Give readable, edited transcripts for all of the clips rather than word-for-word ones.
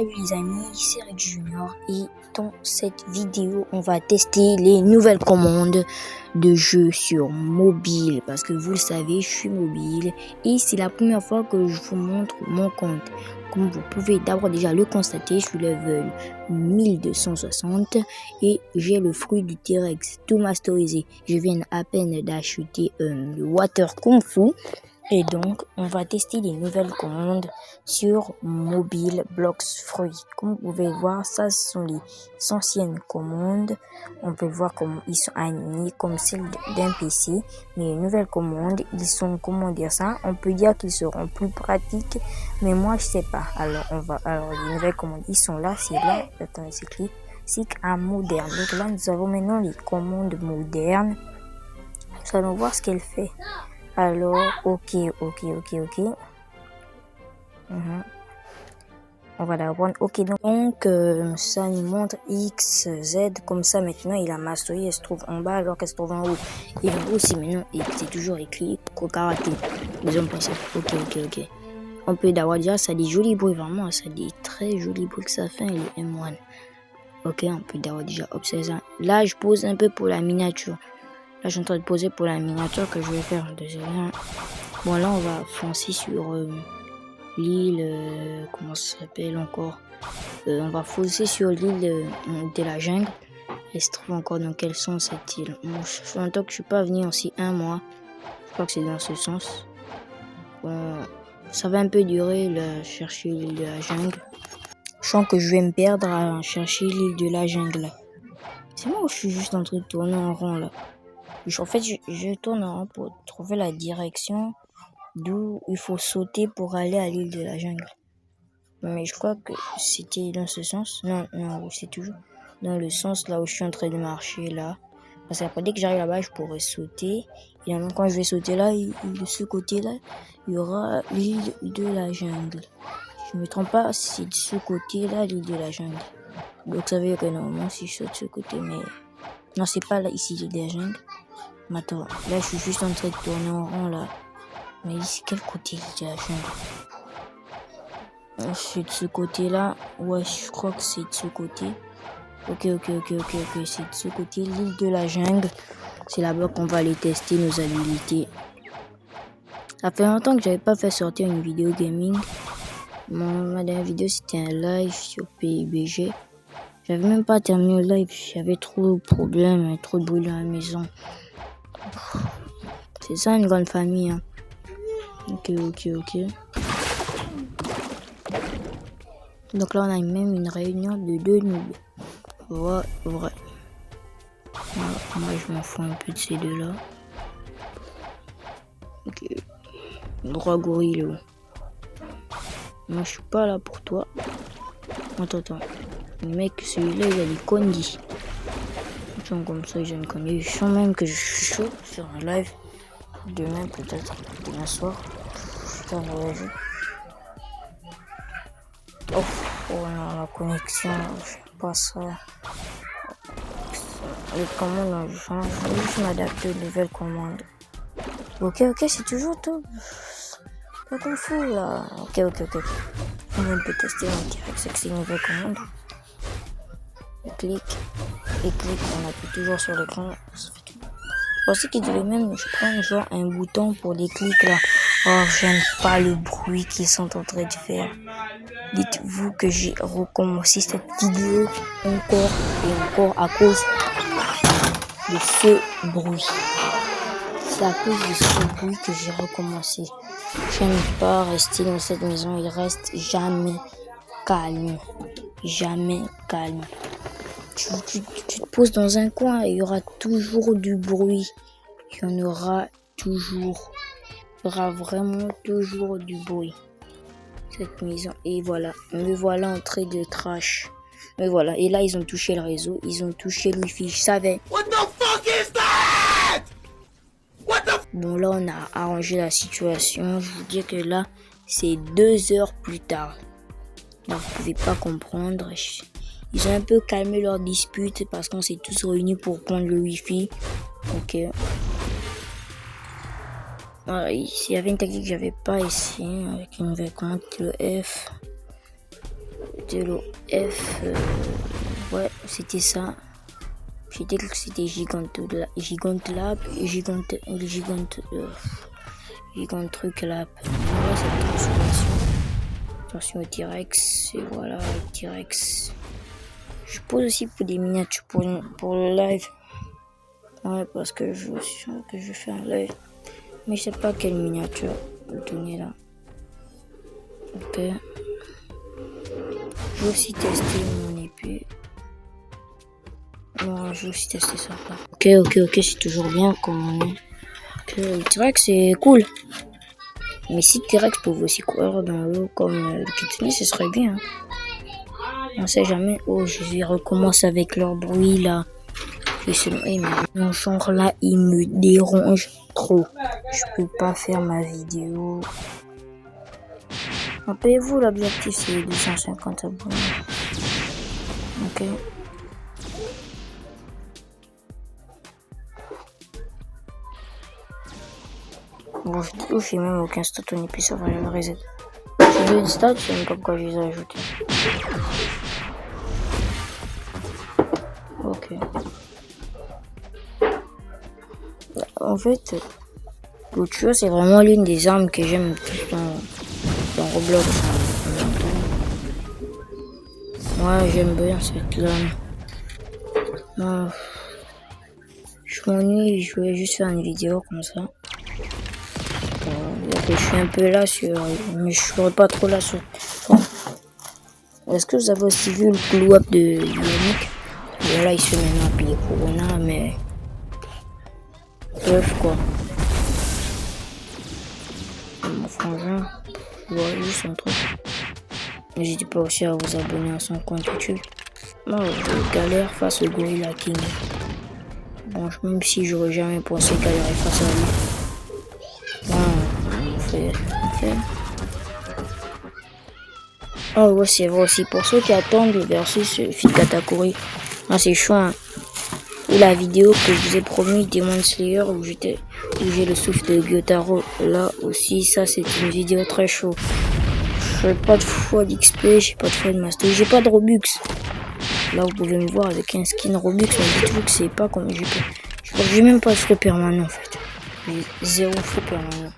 Salut les amis, c'est Rex Junior et dans cette vidéo, on va tester les nouvelles commandes de jeux sur mobile parce que vous le savez, je suis mobile et c'est la première fois que je vous montre mon compte. Comme vous pouvez d'abord déjà le constater, je suis level 1260 et j'ai le fruit du T-Rex tout masterisé. Je viens à peine d'acheter le Water Kung Fu. Et donc, on va tester les nouvelles commandes sur mobile Blox Fruit. Comme vous pouvez voir, ça ce sont les anciennes commandes. On peut voir comment ils sont animés comme celles d'un PC. Mais les nouvelles commandes, ils sont, comment dire ça? On peut dire qu'ils seront plus pratiques, mais moi je sais pas. Alors les nouvelles commandes, ils sont là, c'est là. Attendez, c'est clic. C'est à moderne. Donc là, nous avons maintenant les commandes modernes. Nous allons voir ce qu'elle fait. Alors, ok. On va la prendre. Ok, donc ça nous montre X, Z. Comme ça, maintenant, il a mastery. Elle se trouve en bas alors qu'elle se trouve en haut. Et en haut, c'est maintenant, c'est toujours écrit karaté. Disons pas ça. Ok. On peut d'avoir déjà, ça a des jolis bruits, vraiment. Ça a des très jolis bruits que ça fait, les M1. Ok, on peut d'avoir déjà observé ça. Là, je pose un peu pour la miniature. Là, je suis en train de poser pour la miniature que je vais faire. Désolé. Bon, là, on va foncer sur l'île. Comment ça s'appelle encore on va foncer sur l'île de la jungle. Elle se trouve encore dans quel sens cette île? Bon, ça fait longtemps que je suis pas venu aussi, un mois. Je crois que c'est dans ce sens. Bon, ça va un peu durer, là, chercher l'île de la jungle. Je sens que je vais me perdre à chercher l'île de la jungle. C'est moi ou je suis juste en train de tourner en rond là? En fait, je tourne en rond pour trouver la direction d'où il faut sauter pour aller à l'île de la jungle. Mais je crois que c'était dans ce sens. Non, c'est toujours dans le sens là où je suis en train de marcher là. Parce qu'après, dès que j'arrive là-bas, je pourrais sauter. Et même quand je vais sauter là, de ce côté-là, il y aura l'île de la jungle. Je ne me trompe pas, c'est de ce côté-là, l'île de la jungle. Donc ça veut dire que normalement, si je saute de ce côté, mais... Non, c'est pas là, ici, l'île de la jungle. Mais attends, là, je suis juste en train de tourner en rond, là. Mais ici, quel côté, l'île de la jungle? C'est de ce côté-là. Ouais, je crois que c'est de ce côté. Ok. C'est de ce côté, l'île de la jungle. C'est là-bas qu'on va aller tester nos habilités. Ça fait longtemps que j'avais pas fait sortir une vidéo gaming. Ma dernière vidéo, c'était un live sur PUBG. J'avais même pas terminé le live. J'avais trop de problèmes, trop de bruit dans la maison. C'est ça une grande famille. Hein. Ok. Donc là, on a même une réunion de 2 noobs. Ouais. Moi, je m'en fous un peu de ces deux-là. Ok. Droit gorille. Moi, je suis pas là pour toi. Attends. Le mec, celui-là, il a des condis. Comme ça, j'ai une condis. Je sens même que je suis chaud sur un live. Demain, peut-être. Demain soir. Putain, Oh non, la connexion, je sais pas ça. Les commandes, je change. Je vais juste m'adapter aux nouvelles commandes. Ok, c'est toujours tout. Pas qu'on fout là. Ok. On peut tester en direct avec ces nouvelles commandes. Et clic, on appuie toujours sur l'écran. Je pensais qu'il devait même prendre genre un bouton pour les clics là. Oh, j'aime pas le bruit qu'ils sont en train de faire. Dites-vous que j'ai recommencé cette vidéo encore à cause de ce bruit. C'est à cause de ce bruit que j'ai recommencé. J'aime pas rester dans cette maison. Il reste jamais calme. Tu te poses dans un coin et il y aura toujours du bruit. Il y aura vraiment toujours du bruit. Cette maison. Et voilà. Me voilà en train de trash. Mais voilà. Et là, ils ont touché le réseau. Ils ont touché le wifi. Je savais. What the fuck is that? Bon, là, on a arrangé la situation. Je vous dis que là, c'est 2 heures plus tard. Là, vous pouvez pas comprendre. Ils ont un peu calmé leur dispute parce qu'on s'est tous réunis pour prendre le wifi. Ok. Voilà, il y avait une technique que j'avais pas essayé avec une nouvelle commande, le F. Stylo F. Ouais, c'était ça. J'ai dit que c'était Gigante Lab, Gigante Truc Lab. Voilà cette transformation. Attention au T-Rex, et voilà le T-Rex. Je pose aussi pour des miniatures pour le live. Ouais, parce que je vais faire un live. Mais je sais pas quelle miniature donner là. Ok. Je vais aussi tester mon épée. Non, je vais aussi tester ça. Ok, c'est toujours bien comme on est. Le T-Rex c'est cool. Mais si T-Rex pouvait aussi courir dans l'eau comme le Kitsune, ce serait bien. On sait jamais. Oh, je recommence avec leur bruit là. Mais mon genre là, il me dérange trop. Je peux pas faire ma vidéo. Rappelez-vous, l'objectif c'est 250 abonnés. Ok. Bon, je fais même aucun stat, on est plus sur le reset. J'ai deux stats, je sais même pas pourquoi je les ai ajoutés. Ok. En fait, le tuyau c'est vraiment l'une des armes que j'aime le plus dans Roblox. Moi j'aime bien cette lame. Non, je m'ennuie, je voulais juste faire une vidéo comme ça. Je suis un peu là mais je serai pas trop là sur. Enfin, est-ce que vous avez aussi vu le glow-up de Yannick? Là il se met maintenant appelé Corona, mais bref quoi. Mon frangin, je vois juste un truc. N'hésitez pas aussi à vous abonner à son compte YouTube. Moi je galère face au Gorilla King. Bon, même si j'aurais jamais pensé galérer face à lui. Bon, on fait. Oh ouais, c'est vrai aussi. Pour ceux qui attendent le versus Fit Katakuri, c'est chaud. Hein. Ou la vidéo que je vous ai promis, Demon Slayer, où j'ai le souffle de Gyotaro. Là aussi, ça c'est une vidéo très chaud. J'ai pas de foi d'XP, j'ai pas de foi de master, j'ai pas de Robux. Là vous pouvez me voir avec un skin Robux, mais dites-vous que c'est pas comme j'ai même pas de frais permanent en fait. J'ai 0 frais permanent.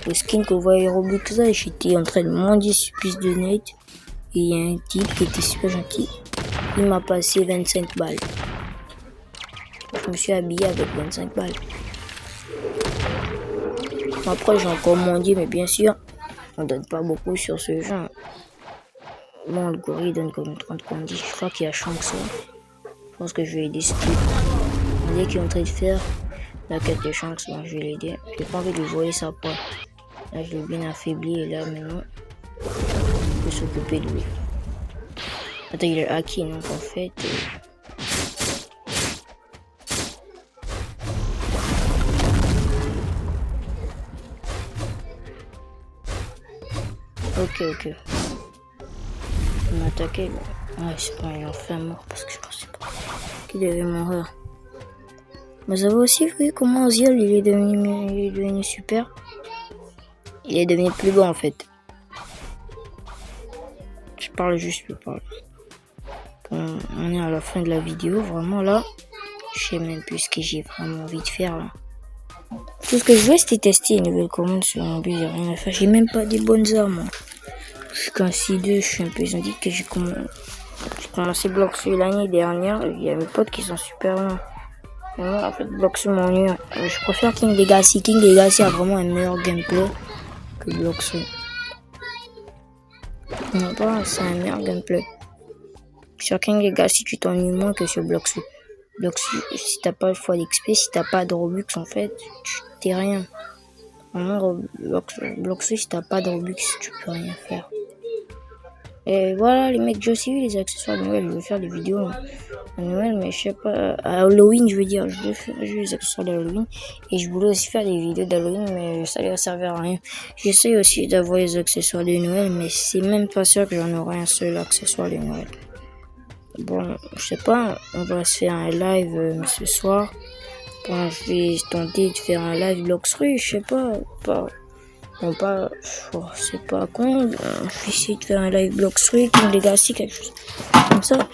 Le skin que vous voyez Robux là, j'étais en train de mendier sur plus de net. Et il y a un type qui était super gentil. Il m'a passé 25 balles. Je me suis habillé avec 25 balles. Après j'ai encore mendié, mais bien sûr, on donne pas beaucoup sur ce jeu. Bon, le gorille donne comme 30 condi. Je crois qu'il y a Shanks ça. Je pense que je vais aider ce type. Dès qu'il est en train de faire la quête de Shanks, bon, je vais l'aider. J'ai pas envie de voler sa part. Là, je l'ai bien affaibli et là, maintenant, on peut s'occuper de lui. Attends, il est acquis, donc en fait. Ok. Il m'a attaqué. Ouais, c'est pas, il a fait mort parce que je pensais pas qu'il devait mourir. Mais vous avez aussi vu comment Oziel il est devenu super. Il est devenu plus beau en fait. Je parle. Bon, on est à la fin de la vidéo, vraiment là. Je sais même plus ce que j'ai vraiment envie de faire là. Tout ce que je voulais c'était tester une nouvelle commande sur mon but, j'ai rien à faire. J'ai même pas des bonnes armes. Je suis qu'un 6-2, je suis un peu dit que j'ai commencé Bloxy l'année dernière. Il y a mes potes qui sont super loin. Mais moi en fait Bloxy m'ennuie. Je préfère King Legacy. King Legacy a vraiment un meilleur gameplay que Bloxy. Non pas, c'est un meilleur gameplay. Sur King Legacy tu t'ennuies moins que sur Bloxy. Bloxy, si t'as pas de fois d'XP, si t'as pas de Robux en fait, t'es rien. Vraiment Bloxy, si t'as pas de Robux, tu peux rien faire. Et voilà les mecs, j'ai aussi vu les accessoires de Noël. Je vais faire des vidéos à Noël, mais je sais pas, à Halloween je veux dire, je veux les accessoires d'Halloween. Et je voulais aussi faire des vidéos d'Halloween, mais ça va servir à rien. J'essaie aussi d'avoir les accessoires de Noël, mais c'est même pas sûr que j'en aurai un seul accessoire de Noël. Bon, je sais pas, on va se faire un live ce soir. Bon, je vais tenter de faire un live Bloxy, je sais pas. Bon, pas, oh, c'est pas con. Je vais essayer de faire un live blog sur King Legacy, quelque chose comme ça.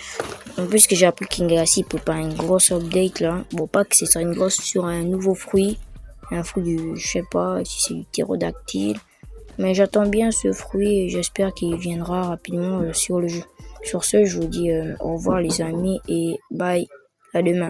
En plus que j'ai appris King Legacy pour pas une grosse update là. Bon, pas que c'est sur une grosse, sur un nouveau fruit. Un fruit du, je sais pas si c'est du ptérodactyle. Mais j'attends bien ce fruit et j'espère qu'il viendra rapidement sur le jeu. Sur ce, je vous dis au revoir les amis et bye. À demain.